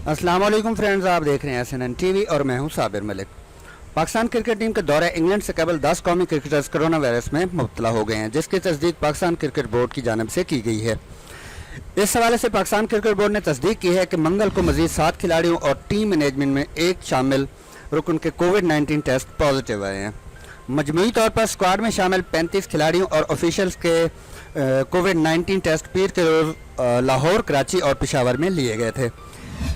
अस्सलाम वालेकुम फ्रेंड्स, आप देख रहे हैं SNN टीवी और मैं हूं साबिर मलिक। पाकिस्तान क्रिकेट टीम के दौरे इंग्लैंड से केवल 10 कौमी क्रिकेटर्स कोरोना वायरस में मुब्तला हो गए हैं, जिसकी तस्दीक पाकिस्तान क्रिकेट बोर्ड की जानिब से की गई है। इस हवाले से पाकिस्तान क्रिकेट बोर्ड ने तस्दीक की है कि मंगल को मजीद 7 खिलाड़ियों और टीम मैनेजमेंट में एक शामिल रुकन के कोविड-19 टेस्ट पॉजिटिव आए हैं। मजमूई तौर पर स्क्वाड में शामिल 35 खिलाड़ियों और ऑफिशियल्स के कोविड-19 टेस्ट पीर के रोज़ लाहौर, कराची और पेशावर में लिए गए थे,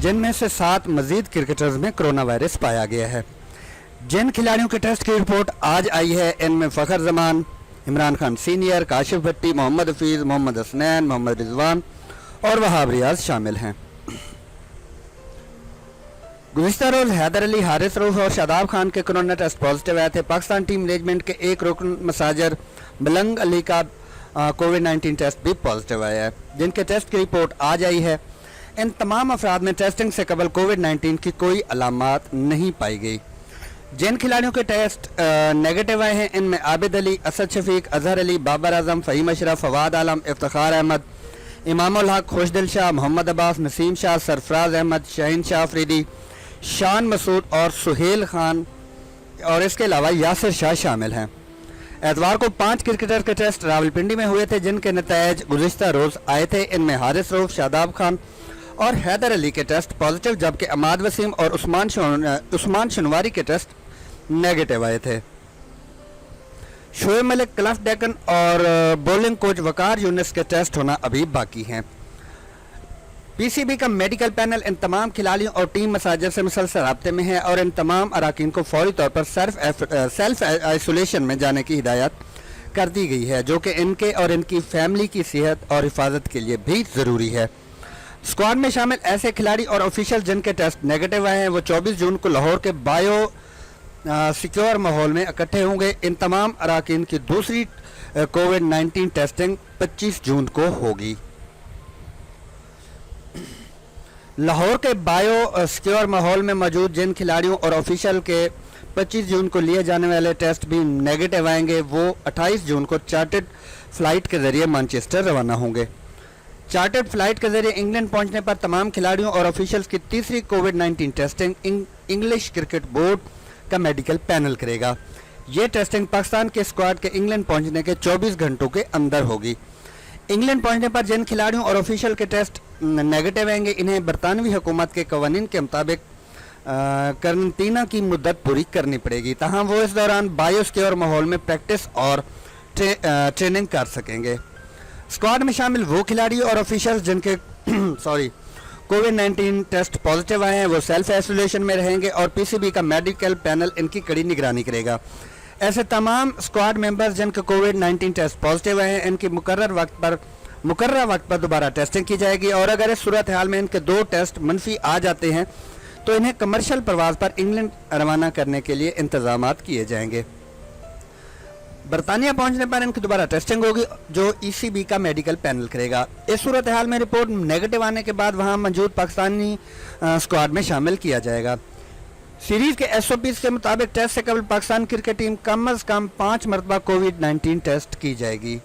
जिनमें से 7 मजीद क्रिकेटर्स में कोरोना वायरस पाया गया है। जिन खिलाड़ियों के टेस्ट की रिपोर्ट आज आई है, इनमें फ़खर जमान, इमरान खान सीनियर, काशिफ भट्टी, मोहम्मद हफीज़, मोहम्मद हसनैन, मोहम्मद रिजवान और वहाब रियाज शामिल हैं। गुज़िश्ता रोज़ हैदर अली, हारिस रऊफ और शादाब खान के कोरोना टेस्ट पॉजिटिव आए थे। पाकिस्तान टीम मैनेजमेंट के एक रुकन मसाजर मलंग अली का कोविड-19 टेस्ट भी पॉजिटिव आया है, जिनके टेस्ट की रिपोर्ट आज आई है। इन तमाम अफराद में टेस्टिंग से कबल कोविड-19 की कोई अलामात नहीं पाई गई। जिन खिलाड़ियों के टेस्ट नेगेटिव आए हैं, इनमें आबिद अली, असद शफीक, अजहर अली, बाबर आजम, फ़हीम अशरफ, फवाद आलम, इफ्तिखार अहमद, इमामुल हक, खुशदिल शाह, मोहम्मद अब्बास, नसीम शाह, सरफराज अहमद, शाहीन शाह अफरीदी, शान मसूद और सुहेल खान और इसके अलावा यासिर शाह शामिल हैं। एतवार को 5 क्रिकेटर के टेस्ट रावलपिंडी में हुए थे, जिनके नतायज गुज़िश्ता रोज़ आए थे। इनमें हारिस रऊफ, शादाब खान और हैदर अली के टेस्ट पॉजिटिव, जबकि अमाद वसीम और उस्मान शनवारी के टेस्ट नेगेटिव आए थे। शोएब मलिक, क्लिफ डेकन और बॉलिंग कोच वकार यूनिस के टेस्ट होना अभी बाकी हैं। PCB का मेडिकल पैनल इन तमाम खिलाड़ियों और टीम मसाजर से मुसलसल राब्ते में है और इन तमाम अराकीन को फौरी तौर पर सेल्फ आइसोलेशन में जाने की हिदायत कर दी गई है, जो कि इनके और इनकी फैमिली की सेहत और हिफाजत के लिए भी ज़रूरी है। स्क्वाड में शामिल ऐसे खिलाड़ी और ऑफिशियल जिनके टेस्ट नेगेटिव आए हैं, वो 24 जून को लाहौर के बायो सिक्योर माहौल में इकट्ठे होंगे। इन तमाम अराकीन की दूसरी कोविड-19 टेस्टिंग 25 जून को होगी। लाहौर के बायो सिक्योर माहौल में मौजूद जिन खिलाड़ियों और ऑफिशियल के 25 जून को लिए जाने वाले टेस्ट भी नेगेटिव आएंगे, वो 28 जून को चार्टर्ड फ्लाइट के ज़रिए मैनचेस्टर रवाना होंगे। चार्टर्ड फ्लाइट के जरिए इंग्लैंड पहुंचने पर तमाम खिलाड़ियों और ऑफिशियल्स की तीसरी कोविड-19 टेस्टिंग इंग्लिश क्रिकेट बोर्ड का मेडिकल पैनल करेगा। ये टेस्टिंग पाकिस्तान के स्क्वाड के इंग्लैंड पहुंचने के 24 घंटों के अंदर होगी। इंग्लैंड पहुंचने पर जिन खिलाड़ियों और ऑफिशियल के टेस्ट नेगेटिव आएंगे, इन्हें बरतानवी हुकूमत के कवानीन के मुताबिक करंतना की मुद्दत पूरी करनी पड़ेगी, ताहम वो इस दौरान बायोसिक्योर माहौल में प्रैक्टिस और ट्रेनिंग कर सकेंगे। स्क्वाड में शामिल वो खिलाड़ी और ऑफिशियल्स जिनके कोविड-19 टेस्ट पॉजिटिव आए हैं, वो सेल्फ आइसोलेशन में रहेंगे और PCB का मेडिकल पैनल इनकी कड़ी निगरानी करेगा। ऐसे तमाम स्क्वाड मेंबर्स जिनके कोविड-19 टेस्ट पॉजिटिव आए हैं, इनकी मुकर्रर वक्त पर दोबारा टेस्टिंग की जाएगी और अगर इस सूरत हाल में इनके 2 टेस्ट मनफी आ जाते हैं तो इन्हें कमर्शियल परवाज पर इंग्लैंड रवाना करने के लिए इंतजामात किए जाएंगे। बरतानिया पहुंचने पर इनकी दोबारा टेस्टिंग होगी, जो ECB का मेडिकल पैनल करेगा। इस सूरत हाल में रिपोर्ट नेगेटिव आने के बाद वहां मौजूद पाकिस्तानी स्क्वाड में शामिल किया जाएगा। सीरीज के SOPs के मुताबिक टेस्ट से कबल पाकिस्तान क्रिकेट टीम कम अज कम 5 मरतबा कोविड-19 टेस्ट की जाएगी।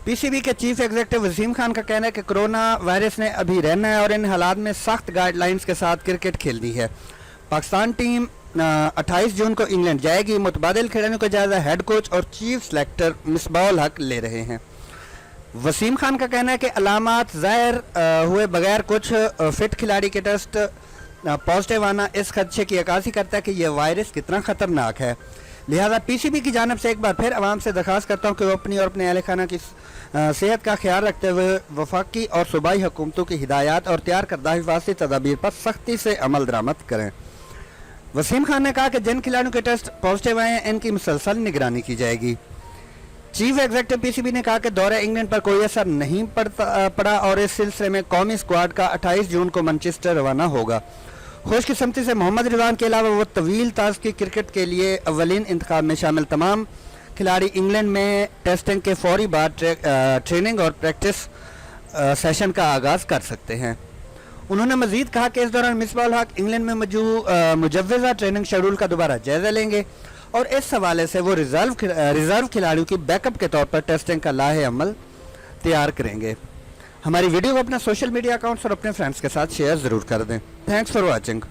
PCB के चीफ एग्जीक्यूटिव वसीम खान का कहना है कि कोरोना वायरस ने अभी रहना है और इन हालात में सख्त गाइडलाइंस के साथ क्रिकेट खेलनी है। पाकिस्तान टीम 28 जून को इंग्लैंड जाएगी। मुतबादिल खिलाड़ियों का जायजा हेड कोच और चीफ सेलेक्टर मिसबाउल हक ले रहे हैं। वसीम खान का कहना है कि अलामात ज़ाहिर हुए बगैर कुछ फिट खिलाड़ी के टेस्ट पॉजिटिव आना इस खदशे की अक्कासी करता है कि यह वायरस कितना ख़तरनाक है। लिहाजा PCB की जानब से एक बार फिर आवाम से दरख्वास्त करता हूँ कि वो अपनी और अपने अहल खाना की सेहत का ख्याल रखते हुए वफाकी और सूबाई हुकूमतों की हिदायत और तैयार करदा हिफाजती तदाबीर पर सख्ती से अमल दरामद करें। वसीम खान ने कहा कि जिन खिलाड़ियों के टेस्ट पॉजिटिव आए हैं, इनकी मुसलसल निगरानी की जाएगी। चीफ एग्जीक्यूटिव PCB ने कहा कि दौरे इंग्लैंड पर कोई असर नहीं पड़ा और इस सिलसिले में कौमी स्क्वाड का 28 जून को मैनचेस्टर रवाना होगा। खुशकिस्मती से मोहम्मद रिजवान के अलावा वो तवील ताज की क्रिकेट के लिए अव्वलीन इंतखाब में शामिल तमाम खिलाड़ी इंग्लैंड में टेस्टिंग के फौरी बाद ट्रेनिंग और प्रैक्टिस सेशन का आगाज़ कर सकते हैं। उन्होंने मजीद कहा कि इस दौरान मिसबाउल हक इंग्लैंड में मुजव्वज़ा ट्रेनिंग शेड्यूल का दोबारा जायजा लेंगे और इस हवाले से वो रिजर्व खिलाड़ियों की बैकअप के तौर पर टेस्टिंग का लाहे अमल तैयार करेंगे। हमारी वीडियो को अपना सोशल मीडिया अकाउंट्स और अपने फ्रेंड्स के साथ शेयर ज़रूर कर दें। Thanks for watching.